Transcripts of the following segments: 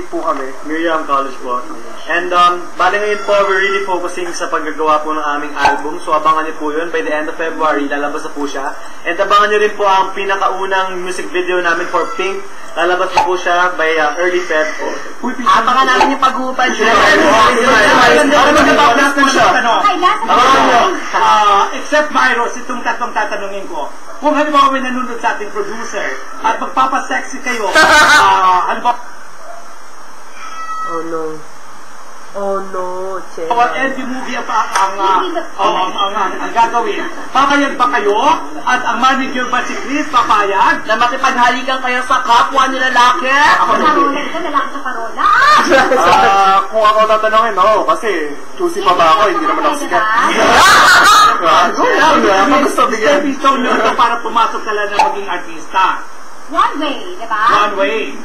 po kami. Miriam College po. And bali ngayon po, we're really focusing sa paggagawa po ng aming album. So abangan niyo po yun. By the end of February, lalabas na po siya. And abangan niyo rin po ang pinakaunang music video namin for Pink. Lalabas na po siya by early Feb po. Abangan namin yung pag-uupan siya. Except Myros, itong tatlong tatanungin ko. Kung halimbawa may nanonood sa ating producer at magpapasexy kayo, halimbawa, Oh no. Oh no, Che. LV movie ang gagawin. Papayag ba kayo? At ang manager ba si Chris papayag? Na makipaghalikan kayo sa kapwa ni lalaki? Ako Parola ito, lalaki sa Parola. Kung ako tatanungin, oo. Kasi, choosy pa ba ako? Hindi naman ako sikat. Ang gusto bigyan. Stepping stone nyo ito para pumasok ka lang na maging artista. One way, di ba? One way.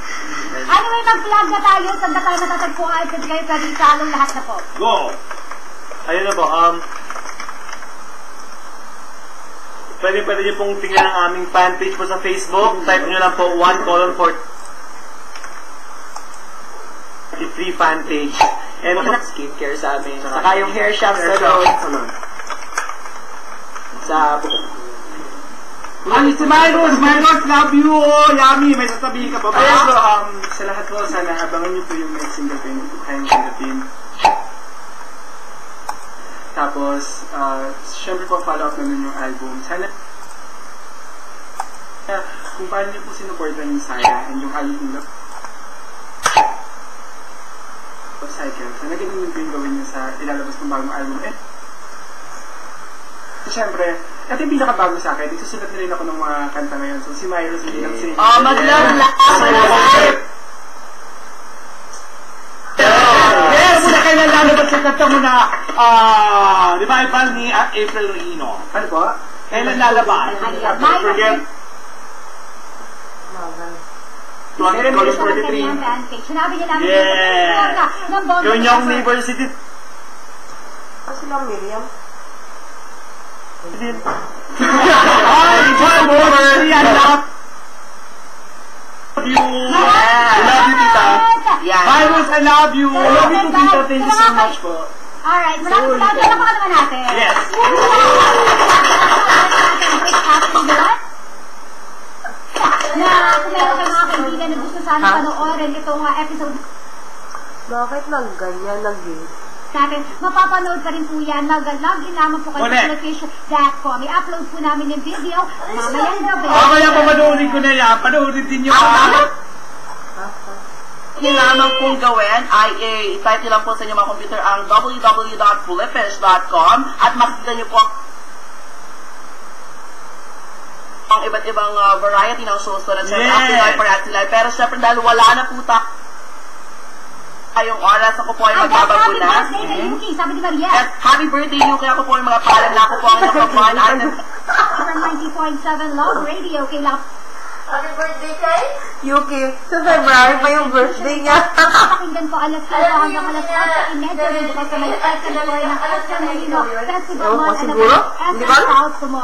Anyway, mag-vlog na tayo. Saan na tayo matatagpuan? Pwede kayo pwede isalong lahat na po. Go! Ayun na po, pwede niyo pong tingnan ang aming fan page po sa Facebook. Type niyo lang po 1:43 fan page. And skincare sa amin. Saka yung hair shop sa road. Sa Ay, si Myros! Myros, love you! Yummy! May sasabihin ka pa ba? Ayan po, sa lahat po, sana abangan niyo po yung next single po yung Time Philippine. Tapos, syempre po, follow up naman yung album. Sana, kung paano niyo po sinuportan yung Saya and yung Halitin Love Cycle, sana ganun yung gawin niyo sa ilalabas ng bagong album. Siyempre, ito yung pinakabago sa akin. Isusulat na rin ako ng mga kanta ngayon. So, si Myros hindi lang sinigil. Oh, mag-love lang! Muna kailan lalabas sa kanta mo na revival ni April Regino. Ano po? Kailan lalabas? Don't forget. 2043. Sinabi niya namin Yung Young University. Kasi lang, Miriam. Ay, come over! I love you! I love you, tita! Myros, I love you! I love you too, tita. Thank you so much po. Alright, maraming salamat. Talapakan naman natin. Yes! Na kung meron kayo mga kaibigan na gusto sana panoorin itong episode. Bakit ganyan nag-gate? Natin, mapapanood pa rin po yan. Log-in naman po kayo sa location.com. I-upload po namin yung video. Mamayang gabi. Mamaya pa panoorin ko na yan. Panoorin din nyo. Kailangan pong gawin ay i-type nyo lang po sa inyong mga computer ang www.flipish.com at makikita nyo po ang iba't ibang variety ng shows na siyempre Afterlife or Afterlife. Pero siyempre dahil wala na po ayong oras ako po ay magbabago na. Happy birthday na Yuki, sabi ni Maria. Yes, happy birthday Yuki. Ako po ay mga paalam na ako po ang nakapuan. From 90.7 Love Radio, kailangan. Happy birthday kay Yuki. Sa February pa yung birthday niya. Pakinggan po alas 5 hanggang alas 4:30 rin bukas sa may second floor ng SM Marino Festival Mall. Siguro? Di ba?